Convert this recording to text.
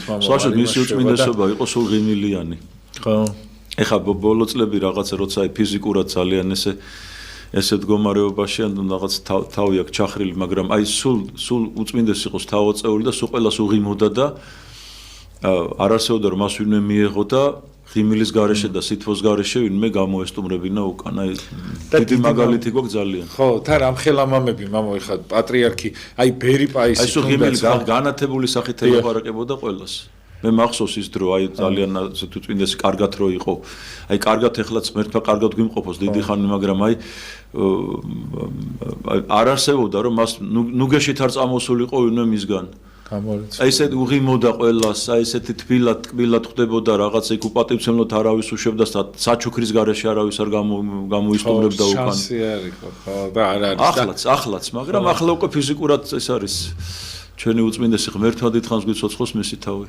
სხვაშორ მისი უწმინდესობა იყო სულ ღიმილიანი. ხო. ეხლა ბოლო წლები რაღაცა როცა ფიზიკურად ძალიან ესე მდგომარეობაში ან რაღაც თავი აქვს ჩახრილი, მაგრამ აი სულ უწმინდეს იყოს თავაწეული და სულ ყველას უღიმოდა და არ არსებობდა რომ მას ვინმე მიეღო და ღიმილის გარეშე და სითბოს გარეშე ვინმე გამოესტუმრებინა უკან. აი დიდი მაგალითი გვაქვს ძალიან. ხო, თან ამ ხელამამები მამო ეხლა პატრიარქი, აი ბერი პაისი. აი სულ ღიმილი განათებული სახით ელაპარაკებოდა ყველას. მე მახსოვს ის დრო, აი ძალიან უწმინდესი კარგად რო იყო. აი კარგად ეხლაც მერთმა კარგად გვიმყოფოს დიდი ხანი, მაგრამ აი არ არსებობდა რომ მას ნუგეშით არ წამოსულიყო ვინმე მისგან. აი ესე უღიმოდა ყველას, აი ესეთი თბილად ხვდებოდა რაღაცა იქ უპატივცემლად არავის უშვებდა საჩუქრის გარეშე არავის არ გამოისტუმრებდა უკან. შანსი არ იყო, ხო და არ არის. ახლაც, მაგრამ ახლა უკვე ფიზიკურად ეს არის ჩვენი უწმინდესი ღმერთმა დიდხანს გვიცოცხლოს მისი თავი.